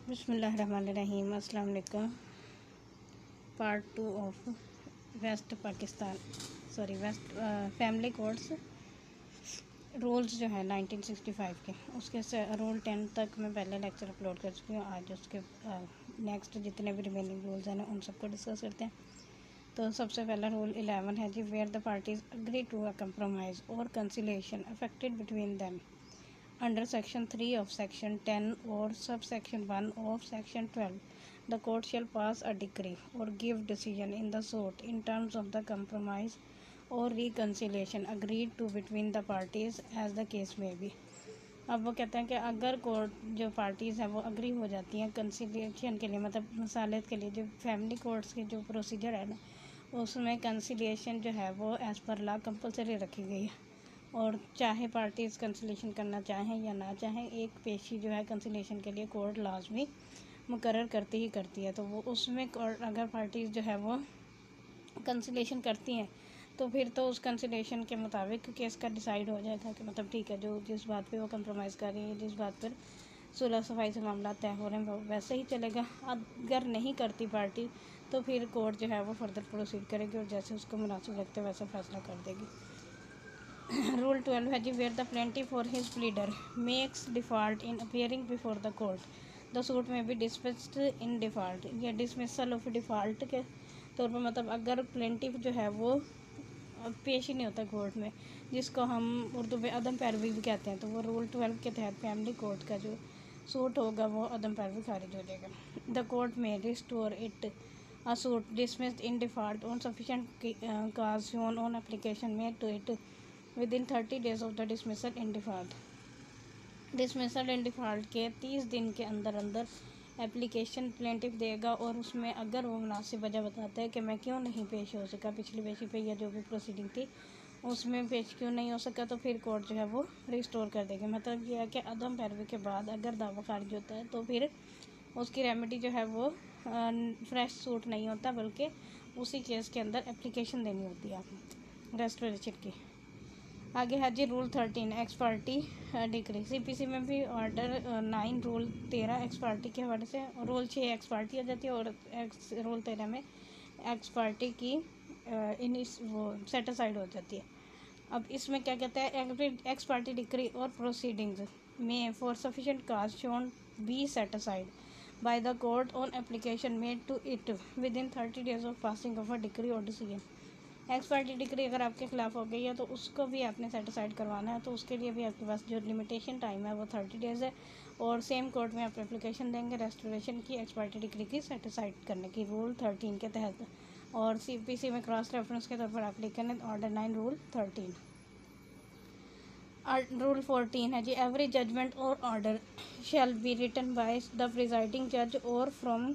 बिस्मिल्लाहिर्रहमानिर्रहीम। अस्सलाम वालेकुम। Part 2 of West family courts rules जो है 1965 के, उसके से रूल 10 तक मैं पहले लेक्चर अपलोड कर चुकी हूँ। आज उसके नेक्स्ट जितने भी रिमेनिंग रूल्स हैं ना उन सबको डिस्कस करते हैं। तो सबसे पहला रूल 11 है जी, where the parties agree to a compromise और conciliation affected between them under section 3 of section 10 or subsection 1 of section 12, the court shall pass a decree or give decision in the suit in terms of the compromise or reconciliation agreed to between the parties as the case may be। अब वो कहते हैं कि अगर court जो parties हैं वो agree हो जाती हैं कंसिलिएशन के लिए, मतलब मसालत के लिए, जो फैमिली कोर्ट्स के जो प्रोसीजर है ना उसमें कंसिलिएशन जो है वो एज़ पर लॉ कंपलसरी रखी गई है। और चाहे पार्टीज़ कंसिलेशन करना चाहें या ना चाहें, एक पेशी जो है कंसिलेशन के लिए कोर्ट लाजमी मुकर्रर करती ही करती है। तो वो उसमें अगर पार्टीज़ जो है वो कंसिलेशन करती हैं तो फिर तो उस कंसिलेशन के मुताबिक केस का डिसाइड हो जाएगा कि मतलब ठीक है, जो जिस बात पे वो कंप्रोमाइज़ कर रही है, जिस बात पर सुलह सफाई से मामला तय हो रहे हैं वो वैसे ही चलेगा। अगर नहीं करती पार्टी तो फिर कोर्ट जो है वो फर्दर प्रोसीड करेगी और जैसे उसको मुनासिब लगता है वैसा फैसला कर देगी। रूल 12 है जी, वेयर द प्लेंटिफ और his pleader makes default in appearing before the court the suit में बी डिस्मिस्ड इन डिफ़ॉल्ट। या डिसमिसल ऑफ डिफ़ॉल्ट के तौर पर, मतलब अगर प्लेंटिफ जो है वो पेश ही नहीं होता कोर्ट में, जिसको हम उर्दू में अदम पैरवी भी कहते हैं, तो वो रूल 12 के तहत फैमिली कोर्ट का जो सूट होगा वो अदम पैरवी खारिज हो जाएगा। द कोर्ट में restore it a suit dismissed in default on sufficient cause shown on application made to it within 30 days of the dismissal in default। Dismissal in default के 30 दिन के अंदर अंदर एप्लीकेशन प्लेंटिफ देगा और उसमें अगर वो मुनासिब वजह बताता है कि मैं क्यों नहीं पेश हो सका पिछली पेशी पे या जो भी प्रोसीडिंग थी उसमें पेश क्यों नहीं हो सका, तो फिर कोर्ट जो है वो रिस्टोर कर देगी। मतलब ये है कि अदम पैरवी के बाद अगर दावा खारिज होता है तो फिर उसकी रेमेडी जो है वो फ्रेश सूट नहीं होता, बल्कि उसी केस के अंदर एप्लीकेशन देनी होती है रेस्टोरेशन की। आगे है जी rule 13 ex party decree. CPC में भी ऑर्डर 9 रूल 13 एक्स पार्टी के हवाले से, रूल 6 एक्स पार्टी आ जाती है और रूल 13 में एक्स पार्टी की वो सेट असाइड हो जाती है। अब इसमें क्या कहता है, एवरी एक्स पार्टी डिक्री और प्रोसीडिंग्स में for sufficient cause shown be set aside by the court on application made to it within 30 days of passing of a decree और डिसीजन। एक्स पार्टी डिक्री अगर आपके खिलाफ हो गई है तो उसको भी आपने सेटिसाइड करवाना है, तो उसके लिए भी आपके पास जो लिमिटेशन टाइम है वो 30 days है और सेम कोर्ट में आप एप्लीकेशन देंगे रेस्टोरेशन की एक्स पार्टी डिक्री की सेटिसाइड करने की रूल 13 के तहत। और सीपीसी में क्रॉस रेफरेंस के तौर पर आप लिखें ऑर्डर 9 रूल 13। रूल 14 है जी, एवरी जजमेंट और order shall be written by the presiding जज और from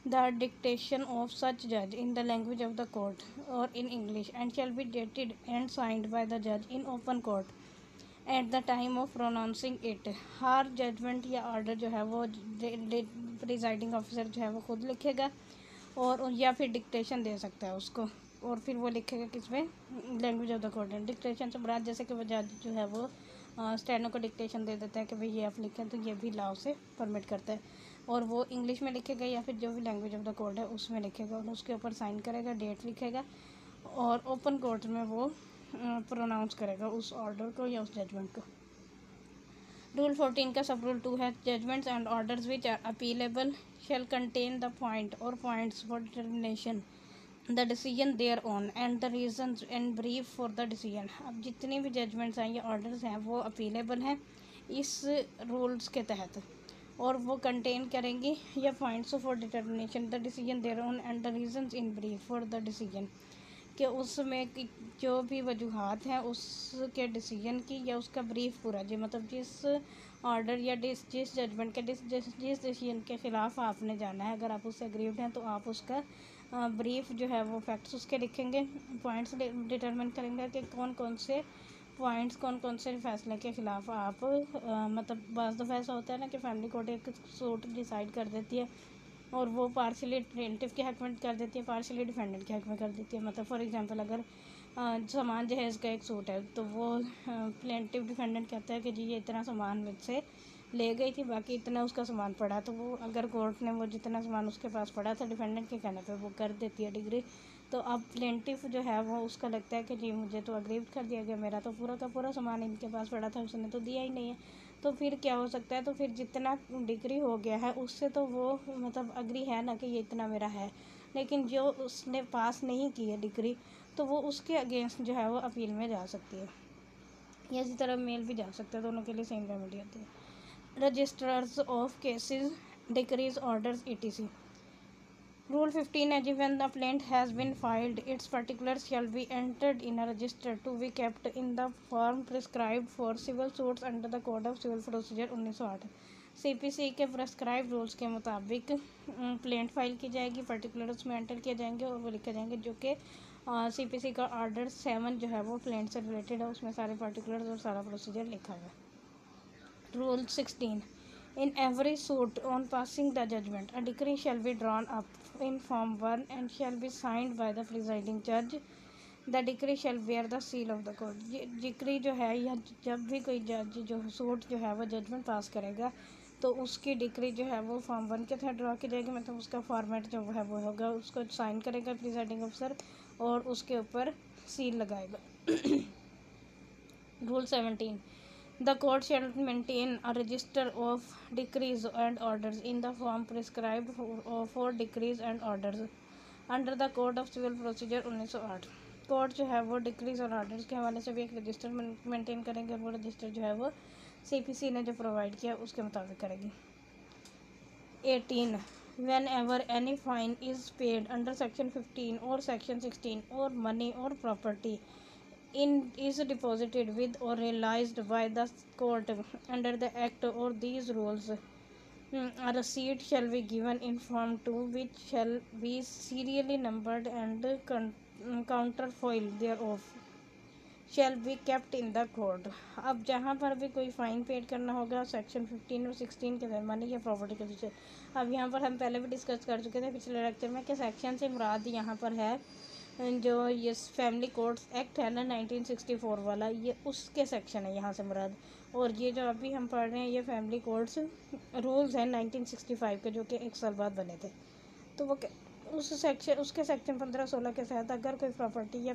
the dictation of such judge in the language of the court or in English and shall be dated and signed by the judge in open court at the time of pronouncing it। हर judgment या order जो है वो presiding officer जो है वो खुद लिखेगा और या फिर डिक्टेशन दे सकता है उसको, और फिर वो लिखेगा किसमें, language of the court. Dictation से बरात जैसे कि वो जज जो है वो स्टेनो को डिक्टेशन दे देता है कि भाई ये आप लिखें, तो ये भी लॉ से परमिट करता है और वो इंग्लिश में लिखेगा या फिर जो भी लैंग्वेज ऑफ द कोर्ट है उसमें लिखेगा और उसके ऊपर साइन करेगा, डेट लिखेगा और ओपन कोर्ट में वो प्रोनाउंस करेगा उस ऑर्डर को या उस जजमेंट को। रूल 14 का सब रूल 2 है, judgments and orders which are appealable shall contain the point और points for determination the decision thereon and the reason and brief for the decision. अब जितनी भी जजमेंट्स हैं या ऑर्डर्स हैं वो अपीलेबल हैं इस रूल्स के तहत और वो कंटेन करेंगी या points for determination the decision thereon and the reasons in brief for the decision, कि उसमें जो भी वजूहात हैं उसके डिसीजन की या उसका ब्रीफ पूरा जी, मतलब जिस ऑर्डर या जिस जजमेंट के जिस डिसीजन के ख़िलाफ़ आपने जाना है, अगर आप उससे अग्रीव्ड हैं तो आप उसका ब्रीफ जो है वो फैक्ट्स उसके लिखेंगे, पॉइंट्स डिटरमिन करेंगे कि कौन कौन से पॉइंट्स कौन कौन से फैसले के ख़िलाफ़ आप मतलब बाज़ दफ़ा ऐसा होता है ना कि फैमिली कोर्ट एक सूट डिसाइड कर देती है और वो पार्शली प्लेंटिफ के हक़ में कर देती है, पार्शली डिफेंडेंट के हक़ में कर देती है। मतलब फॉर एग्जांपल अगर सामान जहेज़ का एक सूट है तो वो प्लेंटिफ डिफेंडेंट कहता है कि जी ये इतना सामान मुझसे ले गई थी, बाकी इतना उसका सामान पड़ा, तो वो अगर कोर्ट ने वो जितना सामान उसके पास पड़ा था डिफेंडेंट के कहने पे वो कर देती है डिग्री, तो अब प्लेंटिफ जो है वो उसका लगता है कि जी मुझे तो अग्रीव कर दिया गया, मेरा तो पूरा का पूरा सामान इनके पास पड़ा था, उसने तो दिया ही नहीं है, तो फिर क्या हो सकता है, तो फिर जितना डिग्री हो गया है उससे तो वो मतलब अग्री है ना कि ये इतना मेरा है, लेकिन जो उसने पास नहीं की है डिग्री तो वो उसके अगेंस्ट जो है वो अपील में जा सकती है, या इसी तरह मेल भी जा सकता है, दोनों के लिए सेम रेमेडी होती है। Registrars of cases decrease orders ETC। Rule 15 है, when the plaint has been filed, its particulars shall be entered in a register to be kept in the form prescribed for civil suits under the Code of Civil Procedure 1908। CPC के prescribe rules के मुताबिक plaint file की जाएगी, particular उसमें enter किए जाएंगे और वो लिखे जाएंगे, जो कि CPC का ऑर्डर 7 जो है वो प्लेंट से रिलेटेड है, उसमें सारे पर्टिकुलर्स और सारा प्रोसीजर लिखा हुआ है। Rule 16, in every suit on passing the judgment, a decree shall be drawn up in Form 1 and shall be signed by the presiding judge. The decree shall bear the seal of the court। ये decree जो है, या जब भी कोई जज जो suit जो है वो जजमेंट पास करेगा तो उसकी डिक्री जो है वो Form 1 के तहत ड्रा की जाएगी, मतलब उसका फॉर्मेट जो है वो होगा, उसको साइन करेगा प्रिजाइडिंग अफसर और उसके ऊपर सील लगाएगा। Rule 17, the court shall maintain a register of decrees and orders in the form prescribed for decrees and orders under the Code of Civil Procedure 1908। Court जो है वो डिक्रीज और ऑर्डर्स के हवाले से भी एक रजिस्टर मेंटेन करेंगे, और वो रजिस्टर जो है वो CPC ने जो प्रोवाइड किया उसके मुताबिक करेगी। 18, whenever any fine is paid under Section 15 or Section 16 or money or property is deposited with or realized by the court under the act or these rules, a receipt shall be given in Form 2 which shall be serially numbered and counterfoil thereof shall be kept in the court। अब जहाँ पर भी कोई fine paid करना होगा section 15 और 16 के तहत मनी या प्रॉपर्टी के पीछे, अब यहाँ पर हम पहले भी डिस्कस कर चुके थे पिछले लेक्चर में कि सेक्शन से मुराद यहाँ पर है जो ये फैमिली कोर्ट्स एक्ट है ना 1964 वाला, ये उसके सेक्शन है यहाँ से मुराद, और ये जो अभी हम पढ़ रहे हैं ये फैमिली कोर्ट्स रूल्स हैं 1965 के, जो कि 1 साल बाद बने थे। तो वो उस सेक्शन उसके सेक्शन 15-16 के तहत अगर कोई प्रॉपर्टी या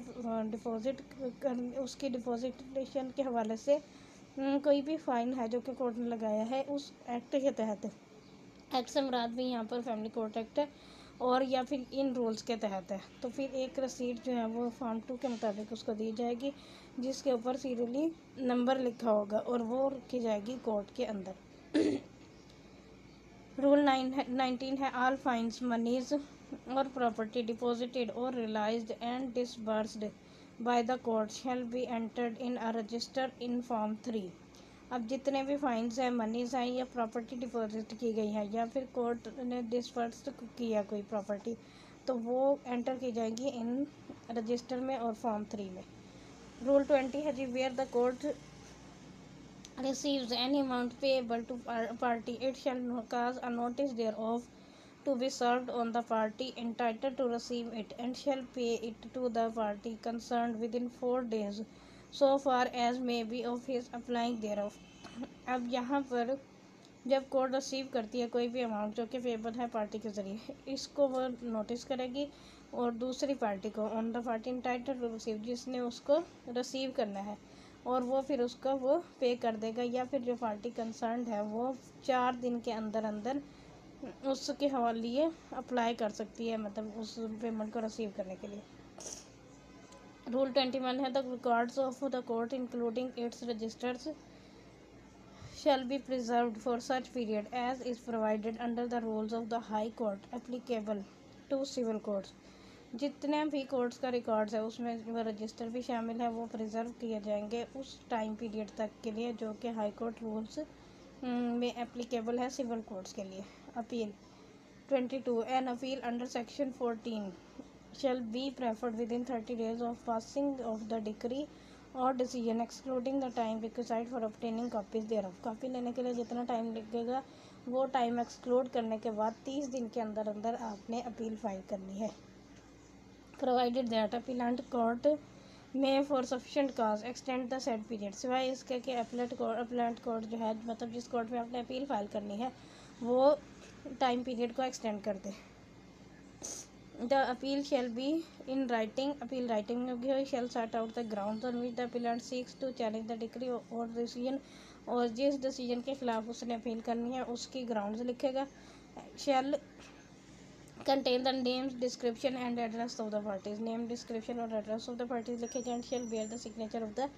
डिपॉजिट उसकी डिपॉजिटेशन के हवाले से कोई भी फ़ाइन है जो कि कोर्ट ने लगाया है उस एक्ट के तहत, एक्ट से मुराद भी यहाँ पर फैमिली कोर्ट एक्ट है और या फिर इन रूल्स के तहत है, तो फिर एक रसीद जो है वो Form 2 के मुताबिक उसको दी जाएगी जिसके ऊपर सीरियली नंबर लिखा होगा और वो रखी जाएगी कोर्ट के अंदर। रूल 19 है, ऑल फाइन्स मनीज और प्रॉपर्टी डिपॉजिटेड और realised and disbursed by the court shall be entered in a register in Form 3। अब जितने भी फाइन्स हैं, मनीज हैं या प्रॉपर्टी डिपॉजिट की गई है या फिर कोर्ट ने डिसबर्स किया कोई प्रॉपर्टी, तो वो एंटर की जाएंगी इन रजिस्टर में और Form 3 में। रूल 20 है जी, where the court receives any amount payable to party, it shall cause a notice thereof to be served on the party entitled to receive it, and shall pay it to the party concerned within 4 days, so far as may be of his applying thereof। अब यहाँ पर जब court receive करती है कोई भी amount जो कि पेबल है पार्टी के ज़रिए, इसको वो नोटिस करेगी और दूसरी पार्टी को on the party entitled to receive, जिसने उसको रिसीव करना है, और वो फिर उसका वो पे कर देगा, या फिर जो पार्टी कंसर्न्ड है वो 4 दिन के अंदर अंदर उसके हवाले अप्लाई कर सकती है, मतलब उस पेमेंट को रिसीव करने के लिए। रूल 21 है, the records of the court including its registers shall be preserved for such period as is provided under the rules of the High Court applicable to civil courts। जितने भी courts का records है उसमें वो register भी शामिल है, वो प्रिजर्व किए जाएंगे उस टाइम पीरियड तक के लिए जो कि हाई कोर्ट रूल्स में एप्लीकेबल है सिविल कोर्ट्स के लिए। Appeal 22, an appeal under section 14 shall be preferred within 30 days of passing of the decree और decision excluding the time required for obtaining copies thereof. Copy लेने के लिए जितना time लगेगा वो टाइम एक्सक्लूड करने के बाद 30 दिन के अंदर अंदर आपने अपील फाइल करनी है। Provided that appellate court may for sufficient cause extend the said period, सिवाय इसके कि अपीलेंट कोर्ट जो है, मतलब जिस कोर्ट में आपने अपील फाइल करनी है वो टाइम पीरियड को एक्सटेंड कर दे। The appeal shall be in writing, appeal writing में होगी, shall set out the ground on which the appellant seeks to challenge the decree और डिसीजन, और जिस डिसीजन के खिलाफ उसने अपील करनी है उसकी ग्राउंड्स लिखेगा। शैल contain the names, description and address of the parties, name, description और address of the parties लिखेगा, and shall bear the signature of the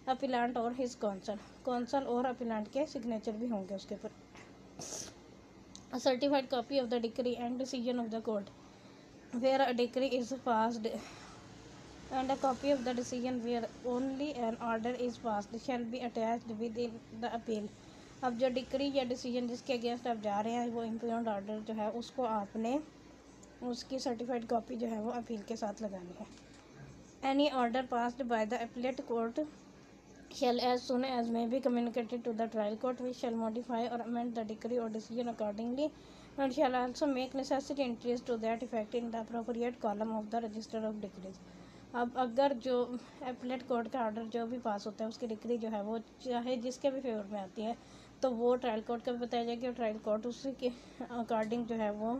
appellant or his counsel और appellant के signature भी होंगे उसके ऊपर। A certified copy of the decree and decision of the court where a decree is passed and a copy of the decision where only an order is passed shall be attached within the appeal। अब जो decree या decision जिसके against आप जा रहे हैं वो इम्प्यून्ड order जो है उसको आपने उसकी सर्टिफाइड कॉपी जो है वो अपील के साथ लगानी है। Any order passed by the appellate court shall as soon as may be communicated to the trial court which shall modify or amend the decree or decision accordingly and shall also make necessary entries to that effect in the appropriate column of the register of decrees। अब अगर जो appellate court का order जो भी पास होता है उसकी decree जो है वो चाहे जिसके भी फेवर में आती है तो वो ट्रायल कोर्ट को भी बताई जाएगी और ट्रायल कोर्ट उसी के अकॉर्डिंग जो है वो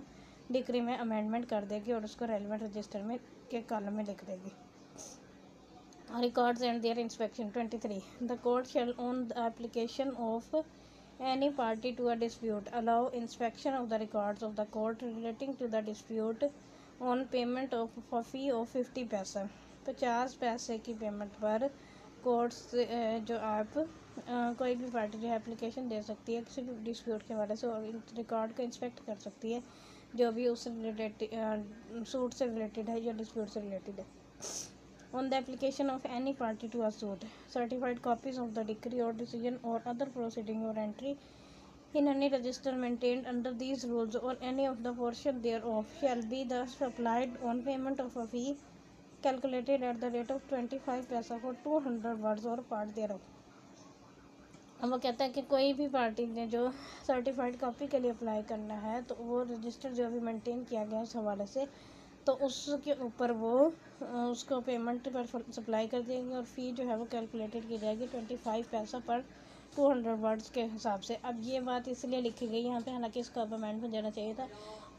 डिक्री में अमेंडमेंट कर देगी और उसको रेलिवेंट रजिस्टर में के कॉलम में लिख देगी। Records and their inspection 23 The court shall on the application of any party to a dispute allow inspection of the records of the court relating to the dispute on payment of a fee of 50 पैसा, 50 पैसे की payment पर court से जो आप कोई भी party जो है एप्लीकेशन दे सकती है किसी भी डिस्प्यूट के बारे से और रिकॉर्ड को इंस्पेक्ट कर सकती है जो भी उससे रिलेटेड सूट से रिलेटेड है या डिस्प्यूट से रिलेटेड है। On the application of any party to a suit, certified copies of the decree or decision or other proceeding or entry in any register maintained under these rules or any of the portion thereof shall be thus applied on payment of a fee calculated at the rate of 25 paisa for 200 words or part thereof। अब वो कहता है कि कोई भी party ने जो certified copy के लिए अप्लाई करना है तो वो रजिस्टर जो भी मेंटेन किया गया उस हवाले से तो उसके ऊपर वो उसको पेमेंट पर सप्लाई कर देंगे और फ़ी जो है वो कैलकुलेटेड की जाएगी 25 पैसा पर 200 वर्ड्स के हिसाब से। अब ये बात इसलिए लिखी गई यहाँ पे, हालांकि इसका अमेंडमेंट में जाना चाहिए था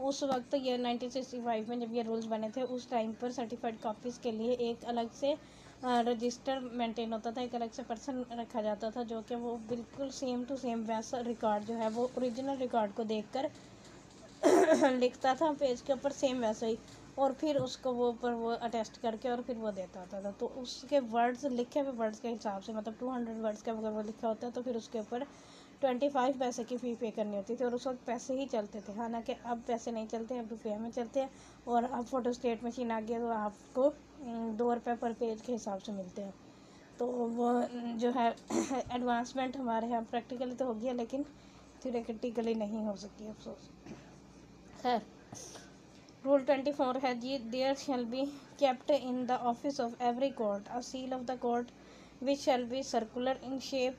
उस वक्त, ये 1965 में जब ये रूल्स बने थे उस टाइम पर सर्टिफाइड कॉपीज़ के लिए एक अलग से रजिस्टर मेंटेन होता था, एक अलग से पर्सन रखा जाता था जो कि वो बिल्कुल सेम टू सेम वैसा रिकॉर्ड जो है वो ओरिजिनल रिकॉर्ड को देख कर लिखता था पेज के ऊपर सेम वैसा ही और फिर उसको वो ऊपर वो अटेस्ट करके और फिर वो देता होता था। तो उसके वर्ड्स लिखे हुए वर्ड्स के हिसाब से मतलब 200 वर्ड्स का अगर वो लिखा होता है तो फिर उसके ऊपर 25 पैसे की फ़ी पे करनी होती थी और उस वक्त पैसे ही चलते थे। हालांकि अब पैसे नहीं चलते, अब रुपये में चलते हैं और अब फ़ोटो स्टेट मशीन आ गई तो आपको 2 रुपये पर पेज के हिसाब से मिलते हैं। तो वो जो है एडवांसमेंट हमारे यहाँ प्रैक्टिकली तो हो गया लेकिन थ्योरेटिकली नहीं हो सकी, अफसोस। खैर, रूल 24 है जी, there shall be kept in the office of every court a seal of the court which shall be circular in shape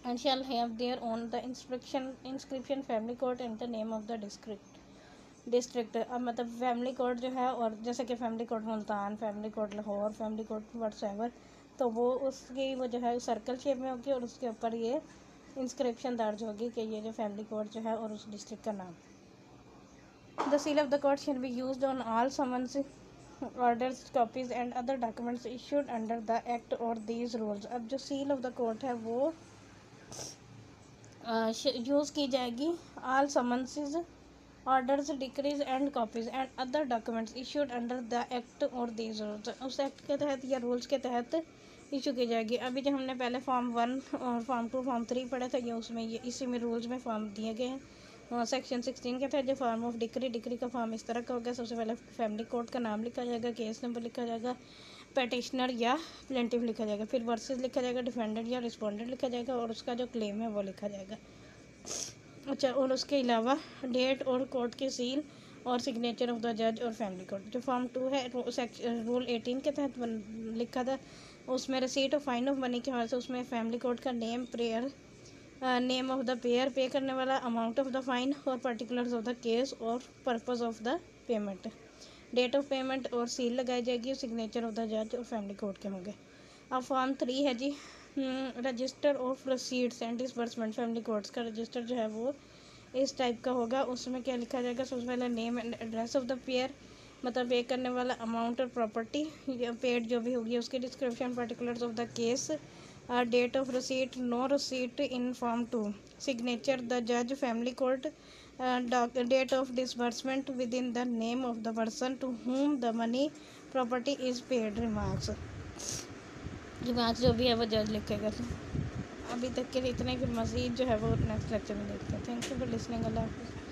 and shall have thereon the inscription family court and the name of the district. अब मतलब family court जो है और जैसे कि family court Multan, family court Lahore, family court whatsoever, तो वो उसकी वो जो है सर्कल शेप में होगी और उसके ऊपर ये इंस्क्रिप्शन दर्ज होगी कि ये जो फैमिली कोर्ट जो है और उस डिस्ट्रिक्ट का नाम। The seal of the court shall be used on all summons, orders, copies and other documents issued under the act or these rules। अब जो seal of the court है वो यूज़ की जाएगी all summonses, orders, decrees and copies and other documents issued under the act or these rules। उस act के तहत या रूल्स के तहत इशू की जाएगी। अभी जो हमने पहले फॉर्म 1 और फॉर्म 2 फॉर्म 3 पढ़ा था ये उसमें ये इसी में रूल्स में फॉर्म दिए गए हैं। सेक्शन 16 के तहत जो फॉर्म ऑफ डिक्री का फॉर्म इस तरह का होगा। सबसे पहले फैमिली कोर्ट का नाम लिखा जाएगा, केस नंबर लिखा जाएगा, पेटिशनर या प्लेंटिफ लिखा जाएगा, फिर वर्सेस लिखा जाएगा, डिफेंडेंट या रिस्पोंडेंट लिखा जाएगा और उसका जो क्लेम है वो लिखा जाएगा। अच्छा, और उसके अलावा डेट और कोर्ट की सील और सिग्नेचर ऑफ द जज और फैमिली कोर्ट। जो फॉर्म 2 है रूल 18 के तहत लिखा था उसमें receipt of fine of money के हवाले से उसमें फैमिली कोर्ट का name of the payer, pay करने वाला, अमाउंट ऑफ द फाइन और पर्टिकुलर्स ऑफ द केस और purpose of the payment. Date of payment और सील लगाई जाएगी, सिग्नेचर ऑफ द जज और फैमिली कोर्ट के होंगे। अब फॉर्म 3 है जी, register of receipts and disbursement. Family courts का रजिस्टर जो है वो इस टाइप का होगा। उसमें क्या लिखा जाएगा, सबसे पहले name and address of the pair, मतलब पे करने वाला अमाउंट और प्रॉपर्टी पेड जो भी होगी उसकी description, particulars of the case, date of receipt, no receipt in form 2, signature the जज family court, date of disbursement within the name of the person to whom the money property is paid. Remarks जो भी है वो जज लिखेगा। अभी तक के लिए इतना ही, फिर मज़ीद जो है वो नेक्स्ट लेक्चर में देखते हैं। Thank you for listening. अल्लाह हाफ़िज़।